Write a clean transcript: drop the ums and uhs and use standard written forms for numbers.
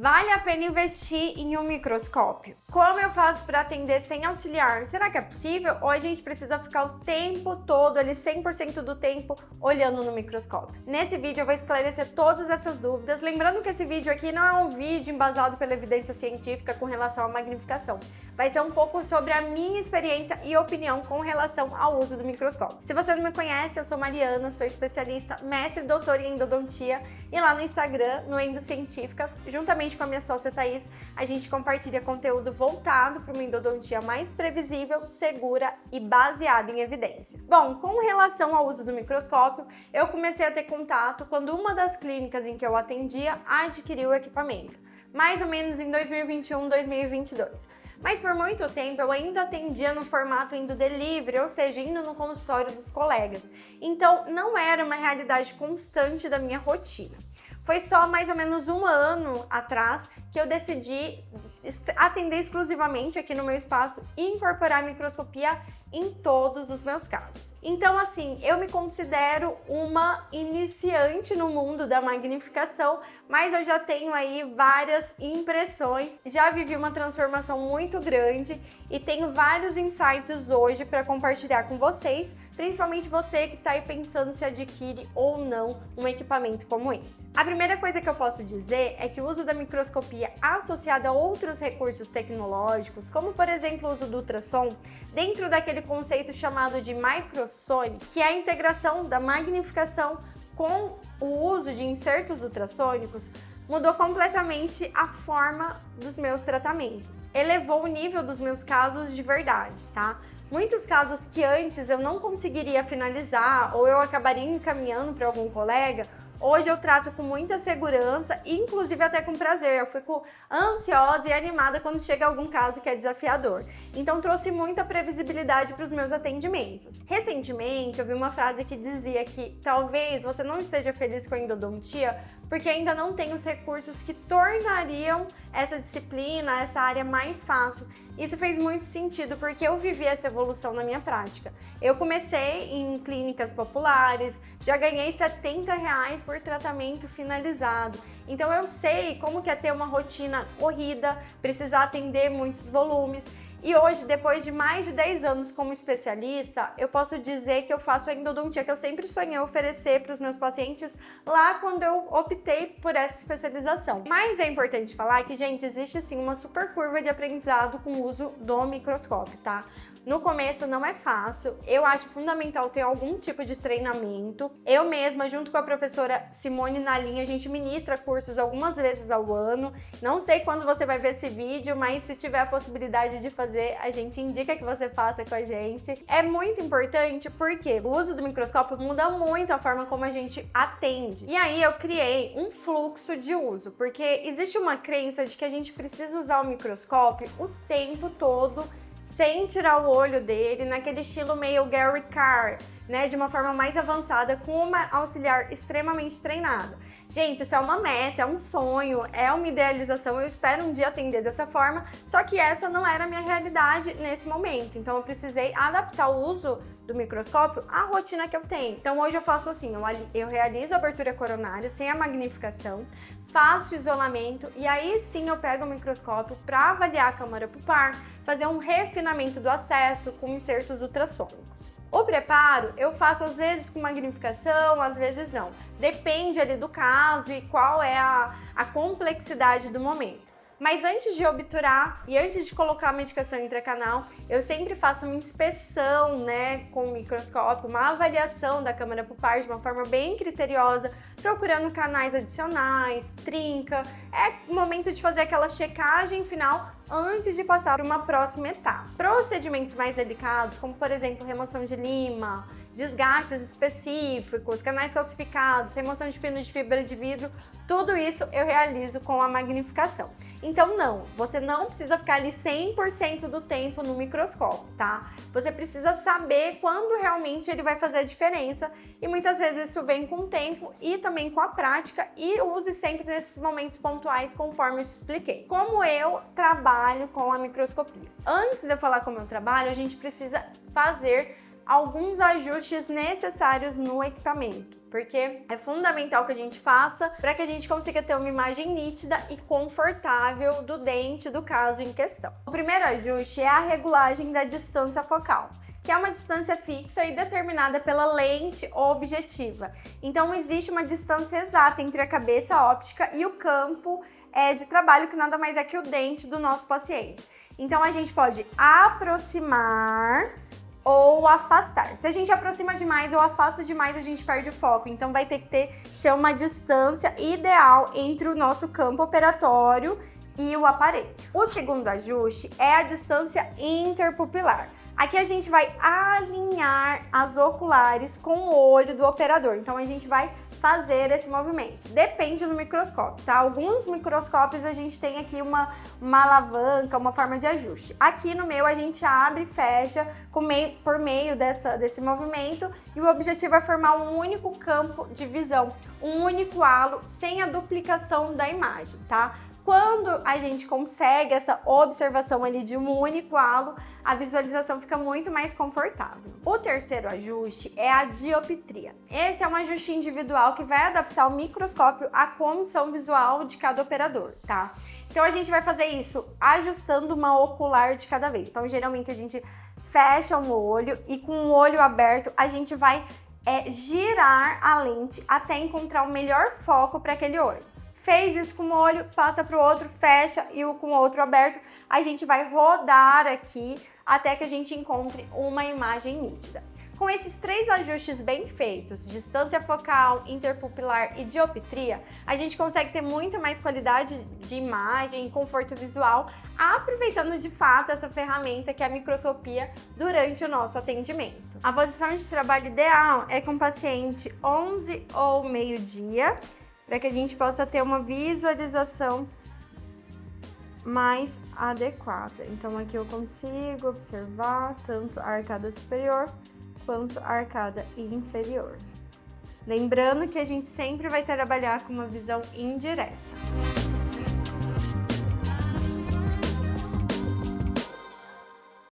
Vale a pena investir em um microscópio? Como eu faço para atender sem auxiliar? Será que é possível? Ou a gente precisa ficar o tempo todo, ali 100% do tempo, olhando no microscópio? Nesse vídeo eu vou esclarecer todas essas dúvidas, lembrando que esse vídeo aqui não é um vídeo embasado pela evidência científica com relação à magnificação. Vai ser um pouco sobre a minha experiência e opinião com relação ao uso do microscópio. Se você não me conhece, eu sou Mariana, sou especialista, mestre e doutora em endodontia, e lá no Instagram, no Endocientíficas, juntamente com a minha sócia Thaís, a gente compartilha conteúdo voltado para uma endodontia mais previsível, segura e baseada em evidência. Bom, com relação ao uso do microscópio, eu comecei a ter contato quando uma das clínicas em que eu atendia adquiriu o equipamento, mais ou menos em 2021, 2022. Mas por muito tempo eu ainda atendia no formato indo delivery, ou seja, indo no consultório dos colegas. Então não era uma realidade constante da minha rotina. Foi só mais ou menos um ano atrás que eu decidi atender exclusivamente aqui no meu espaço e incorporar a microscopia em todos os meus casos. Então, assim, eu me considero uma iniciante no mundo da magnificação, mas eu já tenho aí várias impressões, já vivi uma transformação muito grande e tenho vários insights hoje para compartilhar com vocês, principalmente você que está aí pensando se adquire ou não um equipamento como esse. A primeira coisa que eu posso dizer é que o uso da microscopia associado a outros recursos tecnológicos, como por exemplo o uso do ultrassom, dentro daquele conceito chamado de microsonic, que é a integração da magnificação com o uso de insertos ultrassônicos, mudou completamente a forma dos meus tratamentos. Elevou o nível dos meus casos de verdade, tá? Muitos casos que antes eu não conseguiria finalizar ou eu acabaria encaminhando para algum colega, hoje eu trato com muita segurança e inclusive até com prazer. Eu fico ansiosa e animada quando chega algum caso que é desafiador. Então trouxe muita previsibilidade para os meus atendimentos. Recentemente eu vi uma frase que dizia que talvez você não esteja feliz com a endodontia porque ainda não tem os recursos que tornariam essa disciplina, essa área mais fácil. Isso fez muito sentido porque eu vivi essa evolução na minha prática. Eu comecei em clínicas populares, já ganhei R$70 por tratamento finalizado. Então eu sei como que é ter uma rotina corrida, precisar atender muitos volumes. E hoje, depois de mais de 10 anos como especialista, eu posso dizer que eu faço a endodontia que eu sempre sonhei oferecer para os meus pacientes lá quando eu optei por essa especialização. Mas é importante falar que, gente, existe sim uma super curva de aprendizado com o uso do microscópio, tá? No começo não é fácil, eu acho fundamental ter algum tipo de treinamento. Eu mesma, junto com a professora Simone Nalim, a gente ministra cursos algumas vezes ao ano. Não sei quando você vai ver esse vídeo, mas se tiver a possibilidade de fazer, a gente indica que você faça com a gente. É muito importante porque o uso do microscópio muda muito a forma como a gente atende. E aí eu criei um fluxo de uso, porque existe uma crença de que a gente precisa usar o microscópio o tempo todo, sem tirar o olho dele, naquele estilo meio Gary Carr, né, de uma forma mais avançada, com uma auxiliar extremamente treinada. Gente, isso é uma meta, é um sonho, é uma idealização, eu espero um dia atender dessa forma, só que essa não era a minha realidade nesse momento, então eu precisei adaptar o uso do microscópio à rotina que eu tenho. Então hoje eu faço assim, eu realizo a abertura coronária sem a magnificação, faço isolamento e aí sim eu pego o microscópio para avaliar a câmara pulpar, fazer um refinamento do acesso com insertos ultrassônicos. O preparo eu faço às vezes com magnificação, às vezes não. Depende ali do caso e qual é a complexidade do momento. Mas antes de obturar e antes de colocar a medicação intracanal, eu sempre faço uma inspeção, né, com o microscópio, uma avaliação da câmara pulpar de uma forma bem criteriosa, procurando canais adicionais, trinca. É o momento de fazer aquela checagem final antes de passar para uma próxima etapa. Procedimentos mais delicados, como por exemplo remoção de lima, desgastes específicos, canais calcificados, remoção de pino de fibra de vidro, tudo isso eu realizo com a magnificação. Então não, você não precisa ficar ali 100% do tempo no microscópio, tá? Você precisa saber quando realmente ele vai fazer a diferença e muitas vezes isso vem com o tempo e também com a prática e use sempre nesses momentos pontuais conforme eu te expliquei. Como eu trabalho com a microscopia? Antes de eu falar como eu trabalho, a gente precisa fazer alguns ajustes necessários no equipamento, porque é fundamental que a gente faça para que a gente consiga ter uma imagem nítida e confortável do dente do caso em questão. O primeiro ajuste é a regulagem da distância focal, que é uma distância fixa e determinada pela lente objetiva. Então, existe uma distância exata entre a cabeça óptica e o campo de trabalho, que nada mais é que o dente do nosso paciente. Então, a gente pode aproximar ou afastar. Se a gente aproxima demais ou afasta demais, a gente perde o foco. Então, vai ter que ser uma distância ideal entre o nosso campo operatório e o aparelho. O segundo ajuste é a distância interpupilar. Aqui a gente vai alinhar as oculares com o olho do operador. Então, a gente vai fazer esse movimento. Depende do microscópio, tá? Alguns microscópios a gente tem aqui uma alavanca, uma forma de ajuste. Aqui no meu a gente abre e fecha por meio desse movimento, e o objetivo é formar um único campo de visão, um único halo, sem a duplicação da imagem, tá? Quando a gente consegue essa observação ali de um único halo, a visualização fica muito mais confortável. O terceiro ajuste é a dioptria. Esse é um ajuste individual que vai adaptar o microscópio à condição visual de cada operador, tá? Então a gente vai fazer isso ajustando uma ocular de cada vez. Então geralmente a gente fecha um olho e com o olho aberto a gente vai girar a lente até encontrar o melhor foco para aquele olho. Fez isso com um olho, passa para o outro, fecha, e com o outro aberto, a gente vai rodar aqui até que a gente encontre uma imagem nítida. Com esses 3 ajustes bem feitos, distância focal, interpupilar e dioptria, a gente consegue ter muito mais qualidade de imagem e conforto visual, aproveitando de fato essa ferramenta que é a microscopia durante o nosso atendimento. A posição de trabalho ideal é com o paciente 11 ou meio-dia, para que a gente possa ter uma visualização mais adequada. Então aqui eu consigo observar tanto a arcada superior quanto a arcada inferior. Lembrando que a gente sempre vai trabalhar com uma visão indireta.